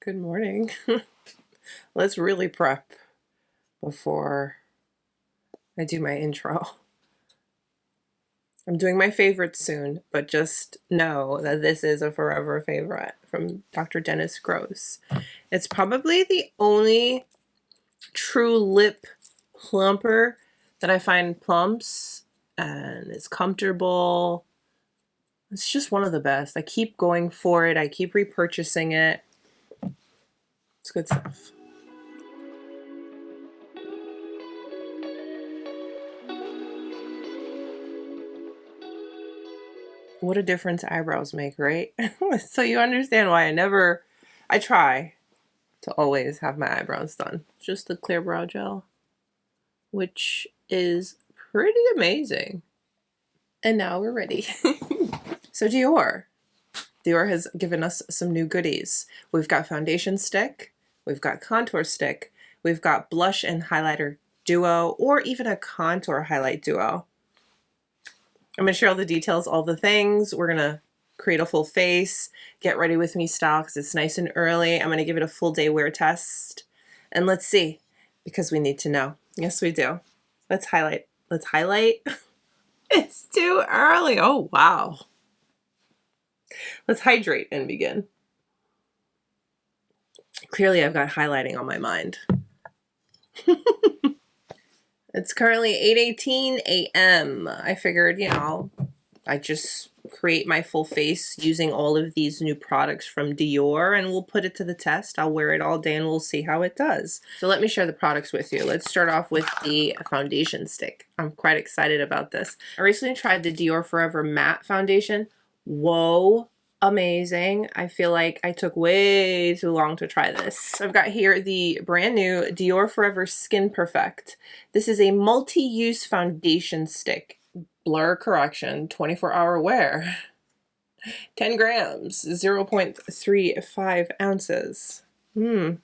Good morning. Let's really prep before I do my intro. I'm doing my favorites soon, but just know that this is a forever favorite from Dr. Dennis Gross. It's probably the only true lip plumper that I find plumps and it's comfortable. It's just one of the best. I keep going for it. I keep repurchasing it. It's good stuff. What a difference eyebrows make, right? So you understand why I try to always have my eyebrows done. Just the clear brow gel, which is pretty amazing. And now we're ready. So Dior has given us some new goodies. We've got foundation stick, we've got contour stick, we've got blush and highlighter duo, or even a contour highlight duo. I'm going to share all the details, all the things. We're going to create a full face, get ready with me style because it's nice and early. I'm going to give it a full day wear test. And let's see, because we need to know. Yes, we do. Let's highlight. Let's highlight. It's too early. Oh, wow. Let's hydrate and begin. Clearly, I've got highlighting on my mind. It's currently 8:18 a.m. I figured, I just create my full face using all of these new products from Dior and we'll put it to the test. I'll wear it all day and we'll see how it does. So let me share the products with you. Let's start off with the foundation stick. I'm quite excited about this. I recently tried the Dior Forever matte foundation. Whoa. Amazing. I feel like I took way too long to try this. I've got here the brand new Dior Forever Skin Perfect. This is a multi-use foundation stick. Blur correction, 24-hour wear. 10 grams, 0.35 ounces. So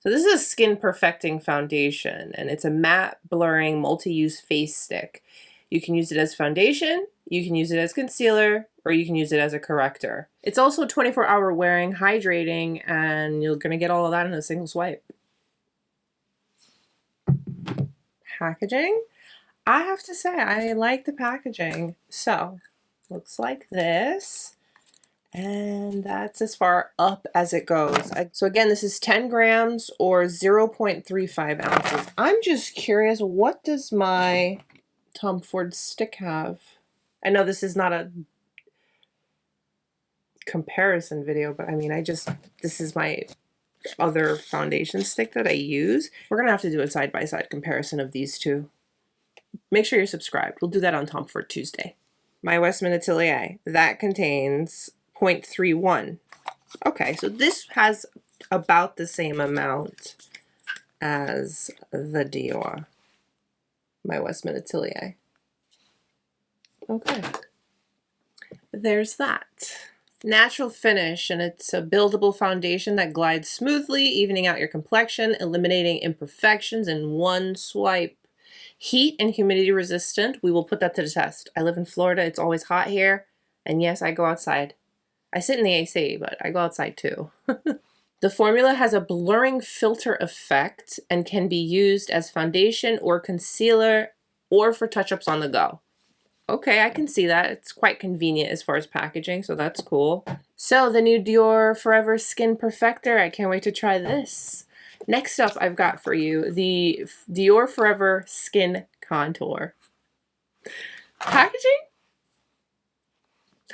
this is a skin perfecting foundation and it's a matte blurring multi-use face stick. You can use it as foundation, you can use it as concealer, or you can use it as a corrector. It's also 24-hour wearing, hydrating, and you're gonna get all of that in a single swipe. Packaging? I have to say, I like the packaging. So, looks like this. And that's as far up as it goes. So again, this is 10 grams or 0.35 ounces. I'm just curious, what does my Tom Ford stick have? I know this is not a comparison video, but I mean, this is my other foundation stick that I use. We're gonna have to do a side-by-side comparison of these two. Make sure you're subscribed. We'll do that on Tom Ford Tuesday. My WESTMAN ATELIER, that contains 0.31. Okay, so this has about the same amount as the Dior, my WESTMAN ATELIER. Okay, there's that. Natural finish, and it's a buildable foundation that glides smoothly, evening out your complexion, eliminating imperfections in one swipe. Heat and humidity resistant. We will put that to the test. I live in Florida. It's always hot here. And yes, I go outside. I sit in the AC, but I go outside too. The formula has a blurring filter effect and can be used as foundation or concealer or for touch-ups on the go. Okay, I can see that. It's quite convenient as far as packaging, so that's cool. So the new Dior Forever Skin Perfector. I can't wait to try this. Next up, I've got for you the Dior Forever Skin Contour. Packaging?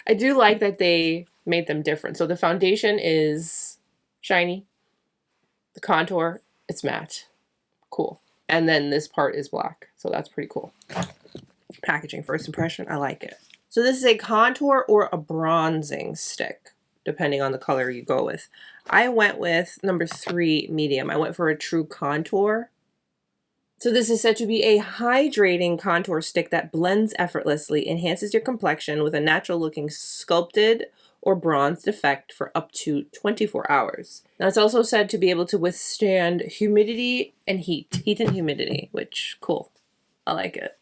I do like that they made them different. So the foundation is shiny. The contour, it's matte. Cool. And then this part is black. So that's pretty cool. Packaging, first impression, I like it. So this is a contour or a bronzing stick, depending on the color you go with. I went with number 3 medium. I went for a true contour. So this is said to be a hydrating contour stick that blends effortlessly, enhances your complexion with a natural looking sculpted or bronzed effect for up to 24 hours. Now it's also said to be able to withstand humidity and heat and humidity, which cool. I like it.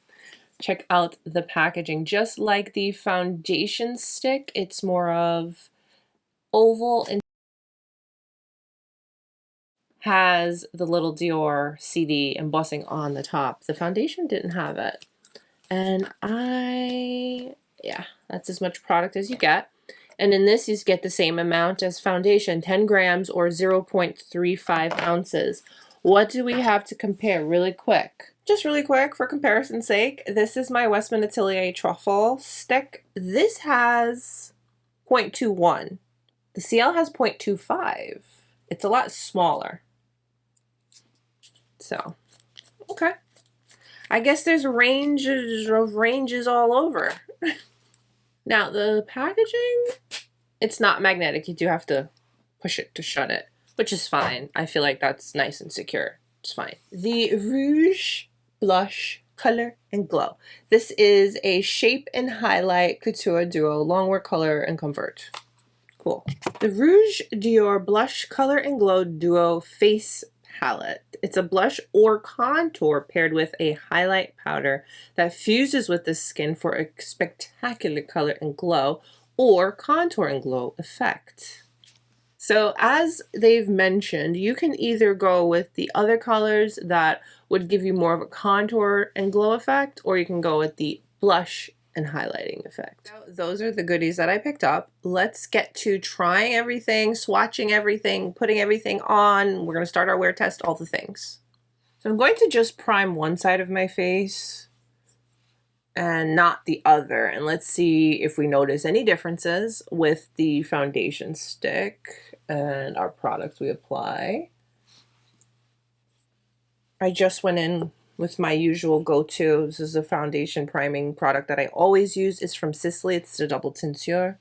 Check out the packaging. Just like the foundation stick, it's more of oval and has the little Dior CD embossing on the top. The foundation didn't have it. And yeah, that's as much product as you get. And in this, you get the same amount as foundation, 10 grams or 0.35 ounces. What do we have to compare really quick? Just really quick, for comparison's sake, this is my WESTMAN Atelier Truffle stick. This has 0.21. The CL has 0.25. It's a lot smaller. So, okay. I guess there's ranges all over. Now, the packaging, it's not magnetic. You do have to push it to shut it, which is fine. I feel like that's nice and secure. It's fine. The Rouge Blush Colour and Glow. This is a shape and highlight couture duo, longwear color and comfort. Cool. The Rouge Dior Blush Colour and Glow Duo Face Palette. It's a blush or contour paired with a highlight powder that fuses with the skin for a spectacular color and glow or contour and glow effect. So as they've mentioned, you can either go with the other colors that would give you more of a contour and glow effect, or you can go with the blush and highlighting effect. So those are the goodies that I picked up. Let's get to trying everything, swatching everything, putting everything on. We're going to start our wear test, all the things. So I'm going to just prime one side of my face and not the other. And let's see if we notice any differences with the foundation stick and our products we apply. I just went in with my usual go-to. This is a foundation priming product that I always use. It's from Sisley. It's the double Tenseur.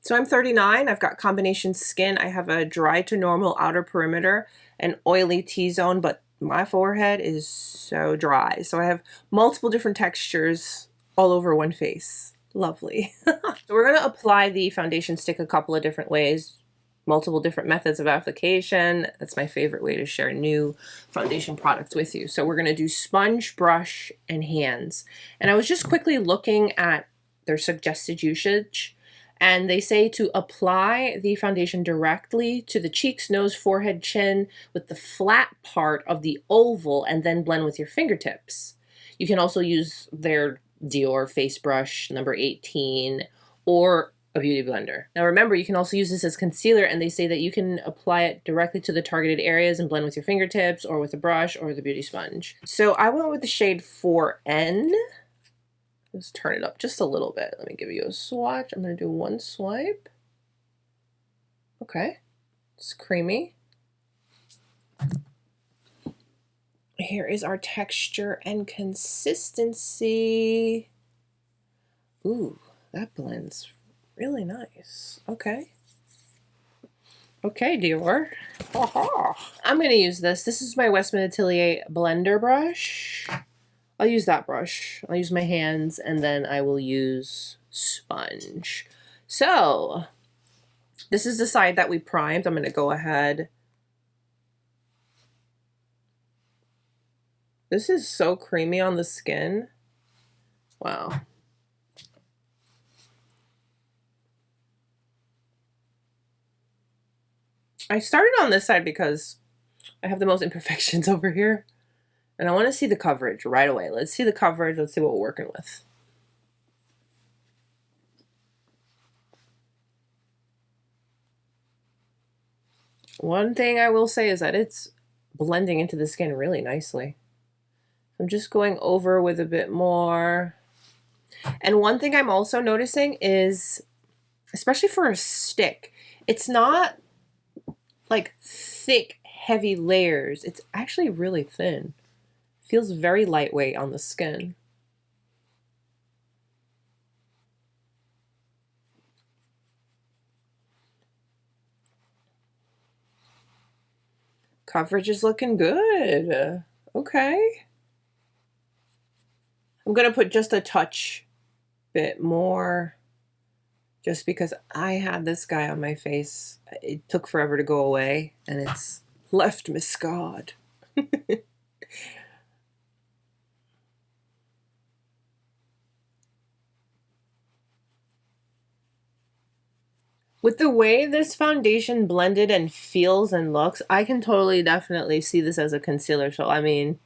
So I'm 39. I've got combination skin. I have a dry to normal outer perimeter and oily T-zone, but my forehead is so dry. So I have multiple different textures all over one face. Lovely. So we're going to apply the foundation stick a couple of different ways. Multiple different methods of application. That's my favorite way to share new foundation products with you. So we're going to do sponge, brush, and hands. And I was just quickly looking at their suggested usage, and they say to apply the foundation directly to the cheeks, nose, forehead, chin with the flat part of the oval, and then blend with your fingertips. You can also use their Dior face brush number 18 or a beauty blender. Now remember, you can also use this as concealer, and they say that you can apply it directly to the targeted areas and blend with your fingertips or with a brush or the beauty sponge. So I went with the shade 4N. Let's turn it up just a little bit. Let me give you a swatch. I'm going to do one swipe. Okay, it's creamy. Here is our texture and consistency. Ooh, that blends really nice. Okay. Okay, Dior. I'm going to use this. This is my WESTMAN Atelier blender brush. I'll use that brush. I'll use my hands, and then I will use sponge. So this is the side that we primed. I'm going to go ahead. This is so creamy on the skin. Wow. I started on this side because I have the most imperfections over here. And I want to see the coverage right away. Let's see the coverage. Let's see what we're working with. One thing I will say is that it's blending into the skin really nicely. I'm just going over with a bit more. And one thing I'm also noticing is, especially for a stick, it's not like thick, heavy layers. It's actually really thin. Feels very lightweight on the skin. Coverage is looking good. Okay. I'm gonna put just a touch bit more, just because I had this guy on my face. It took forever to go away, and it's left me scarred. With the way this foundation blended and feels and looks, I can totally definitely see this as a concealer. So, I mean,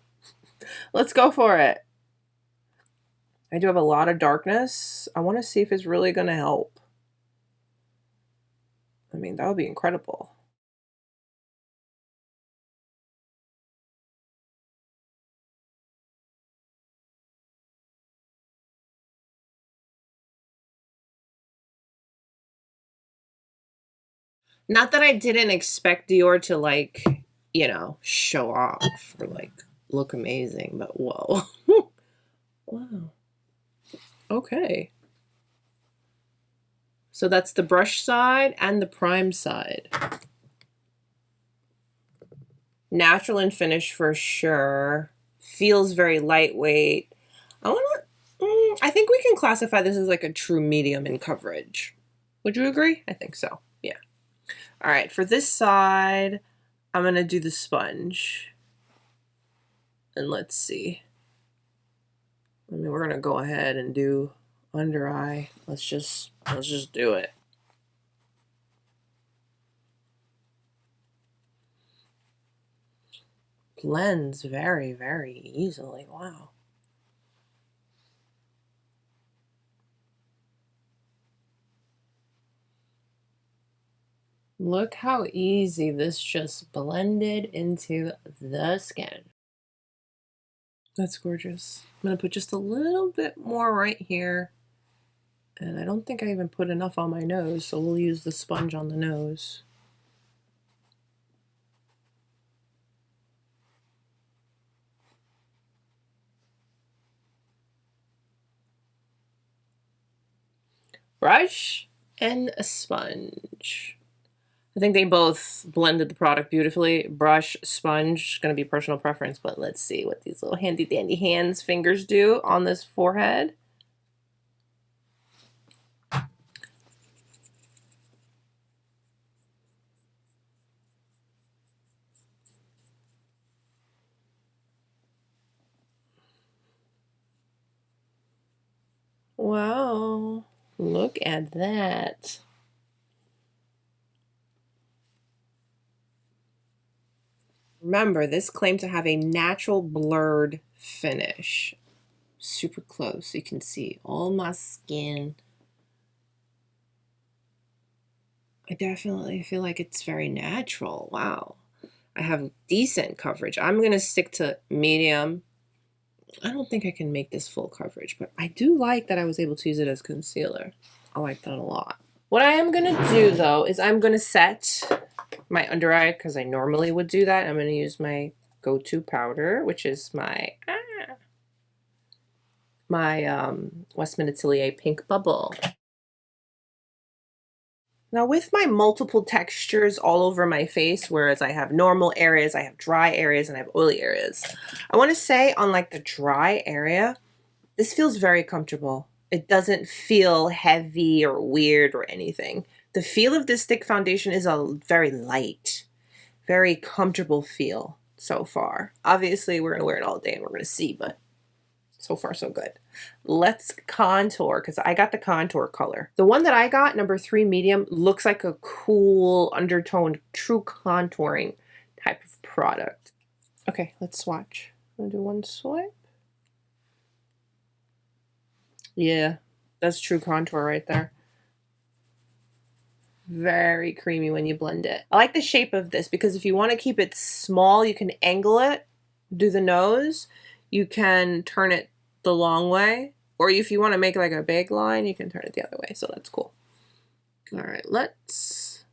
let's go for it. I do have a lot of darkness. I want to see if it's really going to help. I mean, that would be incredible. Not that I didn't expect Dior to, like, you know, show off or, like, look amazing, but whoa. Wow. Okay. So that's the brush side and the prime side. Natural and finish for sure. Feels very lightweight. I think we can classify this as like a true medium in coverage. Would you agree? I think so. Yeah. All right, for this side, I'm going to do the sponge. And let's see. I mean, we're going to go ahead and do under eye. Let's just do it. Blends very, very easily. Wow. Look how easy this just blended into the skin. That's gorgeous. I'm going to put just a little bit more right here. And I don't think I even put enough on my nose, so we'll use the sponge on the nose. Brush and a sponge. I think they both blended the product beautifully. Brush, sponge, gonna be personal preference, but let's see what these little handy dandy fingers do on this forehead. Wow, look at that. Remember, this claimed to have a natural blurred finish. Super close, so you can see all my skin. I definitely feel like it's very natural. Wow. I have decent coverage. I'm going to stick to medium. I don't think I can make this full coverage, but I do like that I was able to use it as concealer. I like that a lot. What I am going to do, though, is I'm going to set my under eye because I normally would do that. I'm going to use my go-to powder, which is my WESTMAN Atelier Pink Bubble. Now with my multiple textures all over my face, whereas I have normal areas, I have dry areas, and I have oily areas, I want to say on like the dry area, this feels very comfortable. It doesn't feel heavy or weird or anything. The feel of this stick foundation is a very light, very comfortable feel so far. Obviously, we're going to wear it all day and we're going to see, but so far, so good. Let's contour, because I got the contour color. The one that I got, number 3 medium, looks like a cool undertoned, true contouring type of product. Okay, let's swatch. I'm gonna do one swipe. Yeah, that's true contour right there. Very creamy when you blend it. I like the shape of this because if you want to keep it small, you can angle it, do the nose. You can turn it the long way, or if you want to make like a big line, you can turn it the other way, so that's cool. All right, let's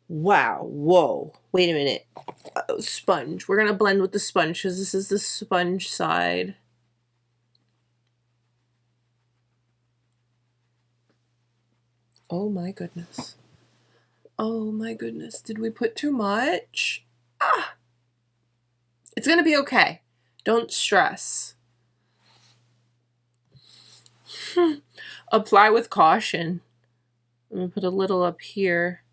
wow, whoa, wait a minute. Sponge. We're gonna blend with the sponge because this is the sponge side. Oh my goodness. Oh my goodness, did we put too much? Ah! It's gonna be okay. Don't stress. Apply with caution. I'm gonna put a little up here.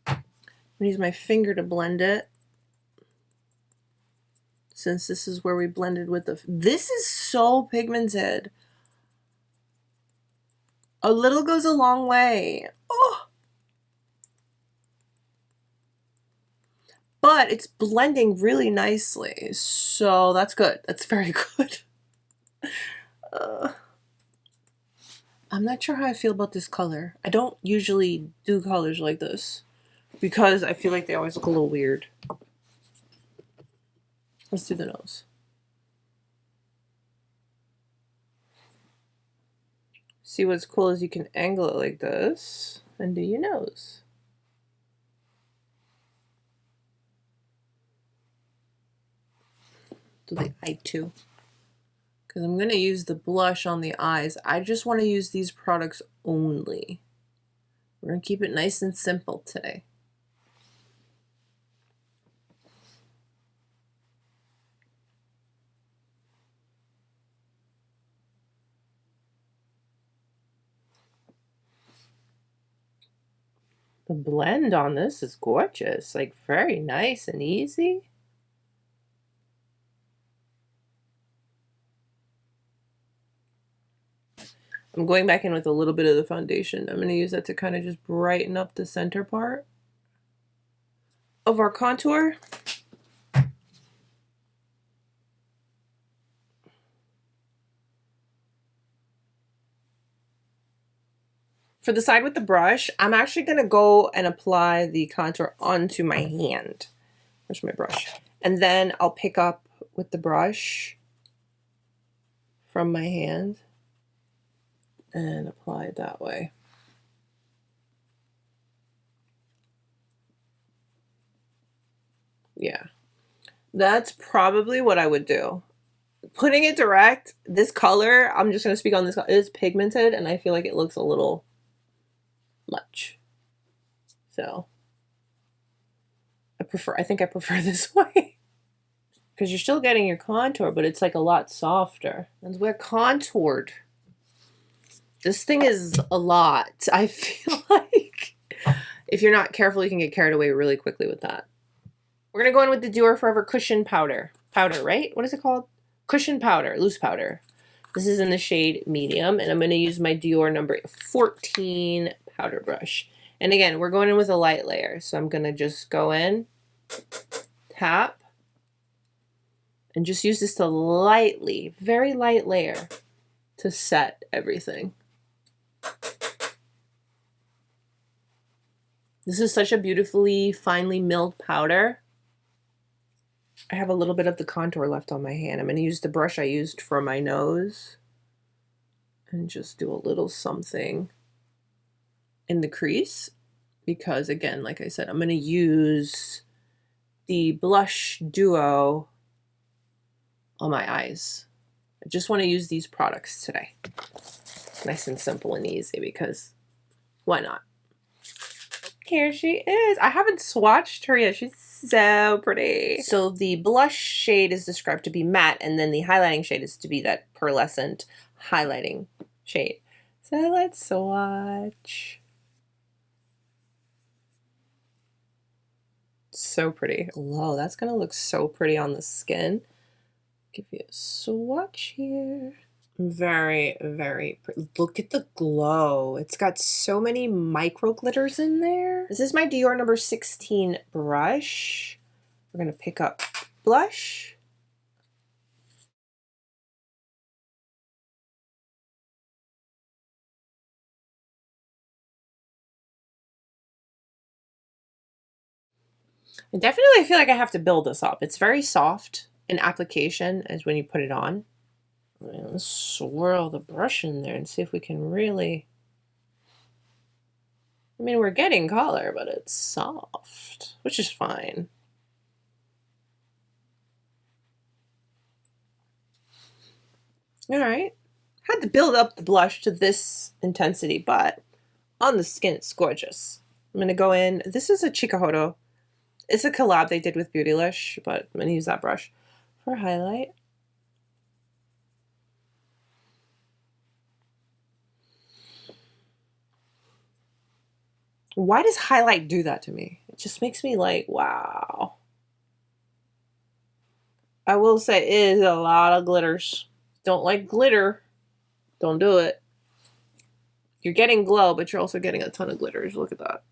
I'm gonna use my finger to blend it. since this is where we blended with the... This is so pigmented. A little goes a long way. Oh! But it's blending really nicely, so that's good. That's very good. I'm not sure how I feel about this color. I don't usually do colors like this because I feel like they always look a little weird. Let's do the nose. See, what's cool is you can angle it like this and do your nose. Do the eye too. Because I'm going to use the blush on the eyes. I just want to use these products only. We're going to keep it nice and simple today. The blend on this is gorgeous, like very nice and easy. I'm going back in with a little bit of the foundation. I'm going to use that to kind of just brighten up the center part of our contour. For the side with the brush, I'm actually going to go and apply the contour onto my hand. Where's my brush? And then I'll pick up with the brush from my hand and apply it that way. Yeah, that's probably what I would do. Putting it direct, this color, I'm just going to speak on this, it's pigmented and I feel like it looks a little much. So I think I prefer this way. Because you're still getting your contour, but it's like a lot softer. And we're contoured. This thing is a lot. I feel like if you're not careful, you can get carried away really quickly with that. We're going to go in with the Dior Forever Cushion Powder. Powder, right? What is it called? Cushion Powder, loose powder. This is in the shade medium, and I'm going to use my Dior number 14 powder brush. And again, we're going in with a light layer. So I'm going to just go in, tap, and just use this to lightly, very light layer to set everything. This is such a beautifully finely milled powder. I have a little bit of the contour left on my hand. I'm going to use the brush I used for my nose and just do a little something in the crease because, again, like I said, I'm going to use the blush duo on my eyes. I just want to use these products today. Nice and simple and easy because why not? Here she is. I haven't swatched her yet. She's so pretty. So the blush shade is described to be matte, and then the highlighting shade is to be that pearlescent highlighting shade. So let's swatch. So pretty. Whoa, that's gonna look so pretty on the skin. Give you a swatch here. Very, very pretty. Look at the glow. It's got so many micro glitters in there. This is my Dior number 16 brush. We're going to pick up blush. I definitely feel like I have to build this up. It's very soft in application as when you put it on. Let's swirl the brush in there and see if we can really... I mean, we're getting color, but it's soft, which is fine. All right. Had to build up the blush to this intensity, but on the skin, it's gorgeous. I'm going to go in. This is a Chikuhodo. It's a collab they did with Beautylish, but I'm going to use that brush for highlight. Why does highlight do that to me? It just makes me like, wow. I will say it is a lot of glitters. Don't like glitter, don't do it. You're getting glow, but you're also getting a ton of glitters. Look at that.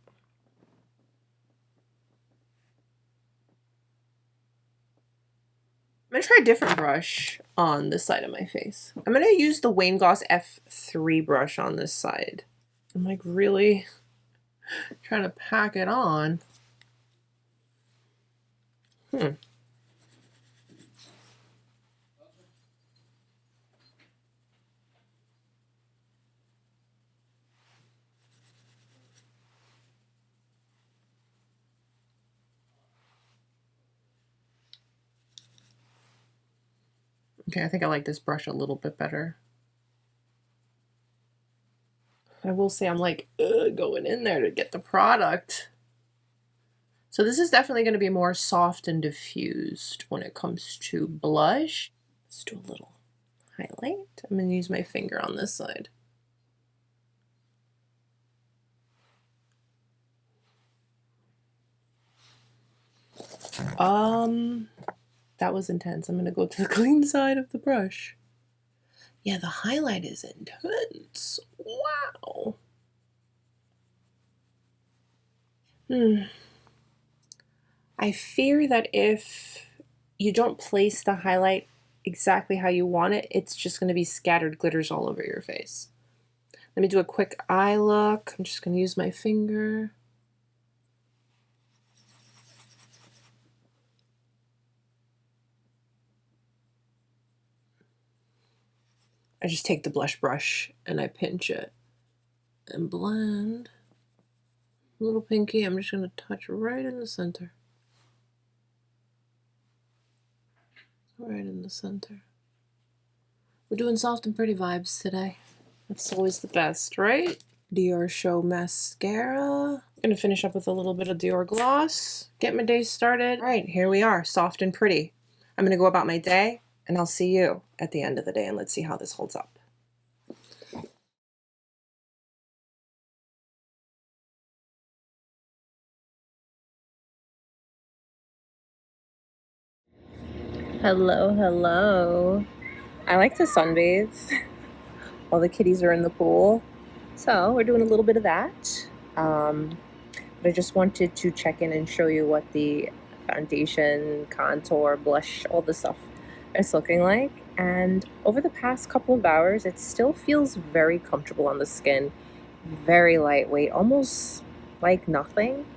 I'm going to try a different brush on this side of my face. I'm going to use the Wayne Goss F3 brush on this side. I'm like really trying to pack it on. Okay, I think I like this brush a little bit better. I will say I'm like going in there to get the product. So this is definitely going to be more soft and diffused when it comes to blush. Let's do a little highlight. I'm going to use my finger on this side. That was intense. I'm going to go to the clean side of the brush. Yeah, the highlight is intense. Wow. I fear that if you don't place the highlight exactly how you want it, it's just going to be scattered glitters all over your face. Let me do a quick eye look. I'm just going to use my finger. I just take the blush brush and I pinch it and blend. Little pinky, I'm just going to touch right in the center. Right in the center. We're doing soft and pretty vibes today. That's always the best, right? Diorshow Mascara. I'm gonna finish up with a little bit of Dior gloss. Get my day started. All right, here we are, soft and pretty. I'm gonna go about my day, and I'll see you at the end of the day, and let's see how this holds up. Hello, hello. I like to sunbathe while the kitties are in the pool. So we're doing a little bit of that. But I just wanted to check in and show you what the foundation, contour, blush, all the stuff is looking like. And over the past couple of hours, it still feels very comfortable on the skin, very lightweight, almost like nothing.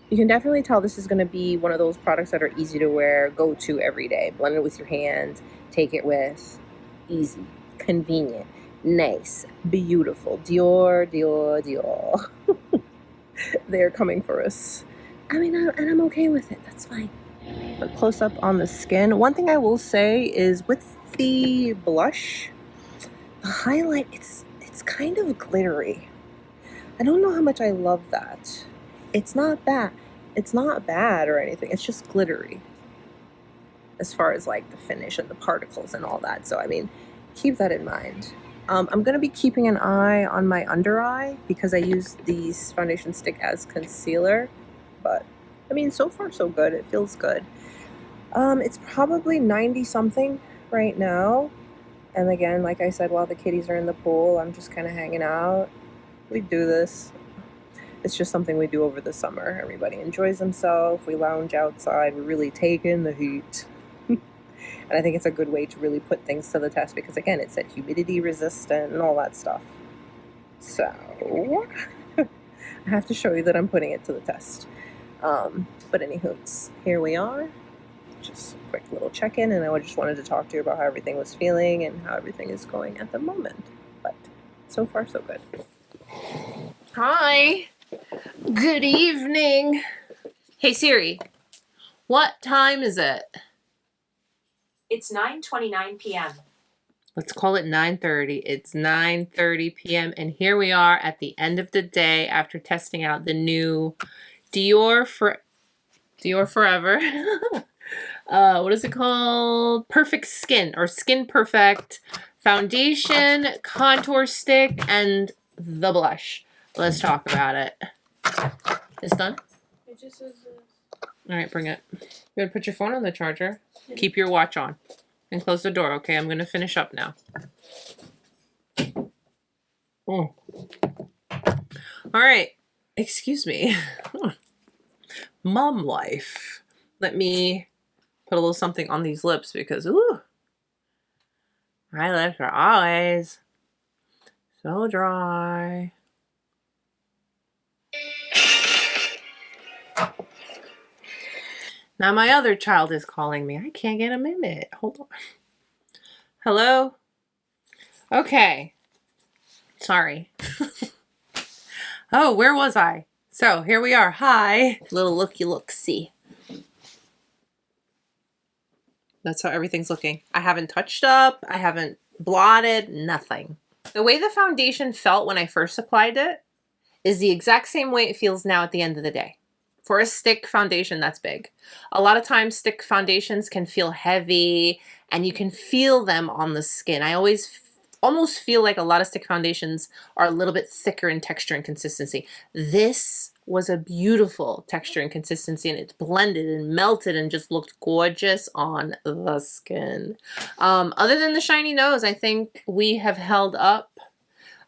You can definitely tell this is going to be one of those products that are easy to wear, go to every day. Blend it with your hand, take it with, easy, convenient, nice, beautiful. Dior, Dior, Dior. They're coming for us. I mean, and I'm okay with it. That's fine. But close up on the skin. One thing I will say is with the blush, the highlight, it's kind of glittery. I don't know how much I love that. It's not bad. It's not bad or anything. It's just glittery as far as like the finish and the particles and all that. So, I mean, keep that in mind. I'm going to be keeping an eye on my under eye because I use this foundation stick as concealer. But, I mean, so far so good. It feels good. It's probably 90 something right now. And again, like I said, while the kitties are in the pool, I'm just kind of hanging out. We do this. It's just something we do over the summer. Everybody enjoys themselves. We lounge outside. We really take in the heat. And I think it's a good way to really put things to the test because, again, it said humidity resistant and all that stuff. So, I have to show you that I'm putting it to the test. But anywho, here we are. Just a quick little check-in, and I just wanted to talk to you about how everything was feeling and how everything is going at the moment. But so far, so good. Hi. Good evening. Hey Siri, what time is it? It's 9:29 p.m. Let's call it 9:30. It's 9:30 p.m. and here we are at the end of the day after testing out the new Dior Forever. What is it called? Perfect Skin or Skin Perfect foundation, contour stick, and the blush. Let's talk about it. It's done? It just says All right, bring it. You're gonna put your phone on the charger. Keep your watch on. And close the door, okay? I'm gonna finish up now. Oh. All right. Excuse me. Mom life. Let me put a little something on these lips because, ooh, my lips are always so dry. Now my other child is calling me. I can't get a minute. Hold on. Hello? Okay. Sorry. Oh, where was I? So here we are. Hi. Little look-see. That's how everything's looking. I haven't touched up. I haven't blotted. Nothing. The way the foundation felt when I first applied it is the exact same way it feels now at the end of the day. For a stick foundation, that's big. A lot of times stick foundations can feel heavy and you can feel them on the skin. I almost feel like a lot of stick foundations are a little bit thicker in texture and consistency. This was a beautiful texture and consistency, and it's blended and melted and just looked gorgeous on the skin. Other than the shiny nose, I think we have held up.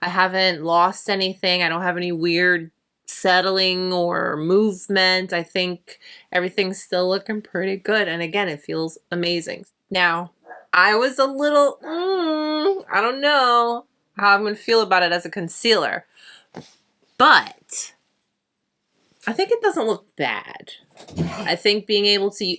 I haven't lost anything. I don't have any weird settling or movement. I think everything's still looking pretty good. And again, it feels amazing. Now, I was a little, I don't know how I'm going to feel about it as a concealer. But I think it doesn't look bad. I think being able to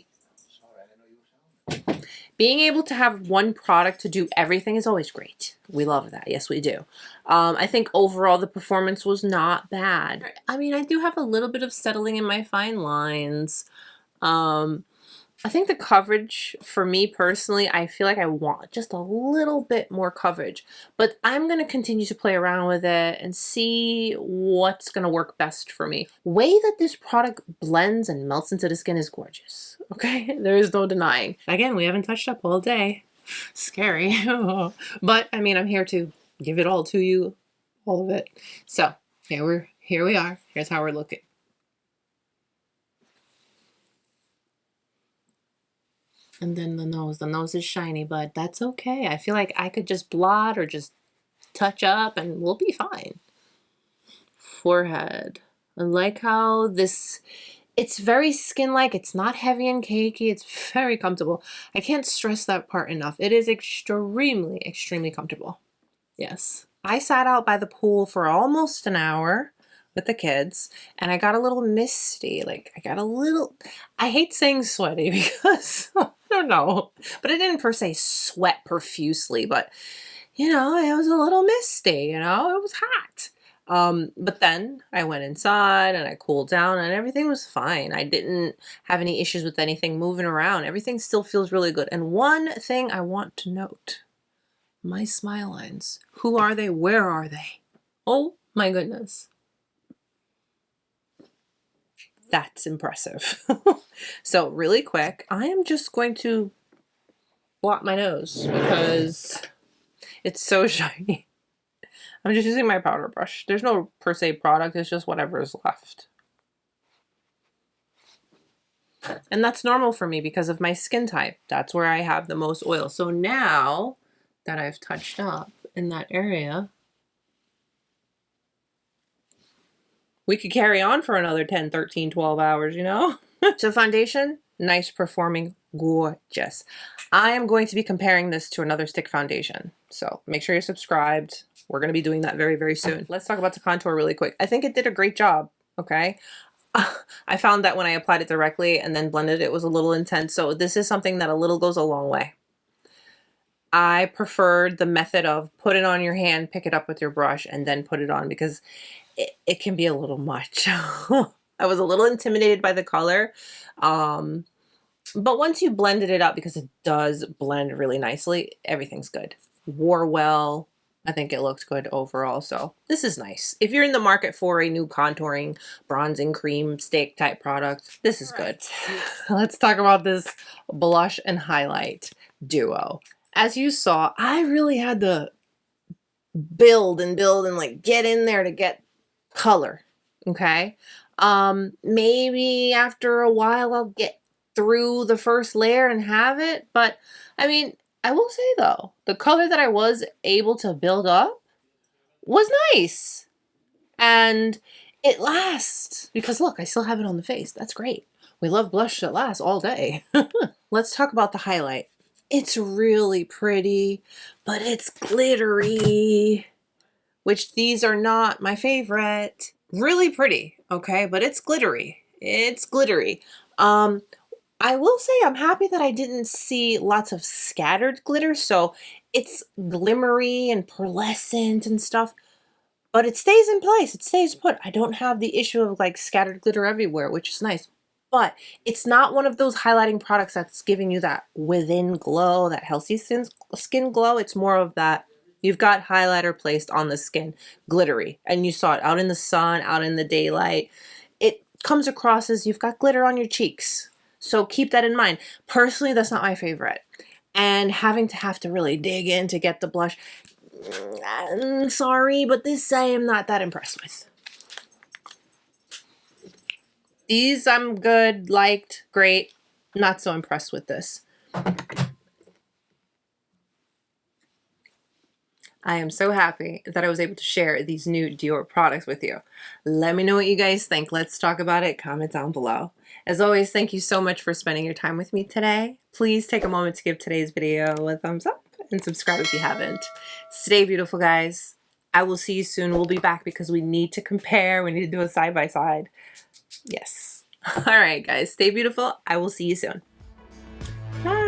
have one product to do everything is always great. We love that. Yes, we do. I think overall the performance was not bad. I mean, I do have a little bit of settling in my fine lines. I think the coverage, for me personally, I feel like I want just a little bit more coverage. But I'm going to continue to play around with it and see what's going to work best for me. The way that this product blends and melts into the skin is gorgeous. Okay? There is no denying. Again, we haven't touched up all day. Scary. But, I mean, I'm here to give it all to you. All of it. So, here we are. Here's how we're looking. And then the nose is shiny, but that's okay. I feel like I could just blot or just touch up and we'll be fine. Forehead. I like how it's very skin-like. It's not heavy and cakey. It's very comfortable. I can't stress that part enough. It is extremely, extremely comfortable. Yes. I sat out by the pool for almost an hour with the kids, and I got a little misty. Like, I hate saying sweaty because, I don't know, but I didn't per se sweat profusely, but, you know, it was a little misty, you know, it was hot. But then I went inside and I cooled down and everything was fine. I didn't have any issues with anything moving around. Everything still feels really good. And one thing I want to note, my smile lines. Who are they? Where are they? Oh my goodness. That's impressive. So really quick, I am just going to blot my nose because it's so shiny. I'm just using my powder brush. There's no per se product, it's just whatever is left. And that's normal for me because of my skin type. That's where I have the most oil. So now that I've touched up in that area, we could carry on for another 10, 13, 12 hours, you know? So foundation, nice performing, gorgeous. I am going to be comparing this to another stick foundation. So make sure you're subscribed. We're going to be doing that very, very soon. Let's talk about the contour really quick. I think it did a great job, okay? I found that when I applied it directly and then blended it was a little intense. So this is something that a little goes a long way. I preferred the method of put it on your hand, pick it up with your brush, and then put it on because it can be a little much. I was a little intimidated by the color. But once you blended it up, because it does blend really nicely, everything's good. Wore well. I think it looked good overall. So this is nice. If you're in the market for a new contouring, bronzing cream stick type product, this is good. Let's talk about this blush and highlight duo. As you saw, I really had to build and like get in there to get color. Okay. Maybe after a while I'll get through the first layer and have it. But I mean, I will say though, the color that I was able to build up was nice. And it lasts. Because look, I still have it on the face. That's great. We love blush that lasts all day. Let's talk about the highlight. It's really pretty, but it's glittery, which these are not my favorite. Really pretty, okay, but it's glittery. It's glittery. I will say I'm happy that I didn't see lots of scattered glitter, so it's glimmery and pearlescent and stuff, but it stays in place. It stays put. I don't have the issue of like scattered glitter everywhere, which is nice. But it's not one of those highlighting products that's giving you that within glow, that healthy skin glow. It's more of that you've got highlighter placed on the skin, glittery, and you saw it out in the sun, out in the daylight. It comes across as you've got glitter on your cheeks. So keep that in mind. Personally, that's not my favorite. And having to really dig in to get the blush, I'm sorry, but this I am not that impressed with. These I'm good, liked, great. Not so impressed with this. I am so happy that I was able to share these new Dior products with you. Let me know what you guys think. Let's talk about it. Comment down below. As always, thank you so much for spending your time with me today. Please take a moment to give today's video a thumbs up and subscribe if you haven't. Stay beautiful, guys. I will see you soon. We'll be back because we need to compare. We need to do a side-by-side. Yes. All right, guys. Stay beautiful. I will see you soon. Bye.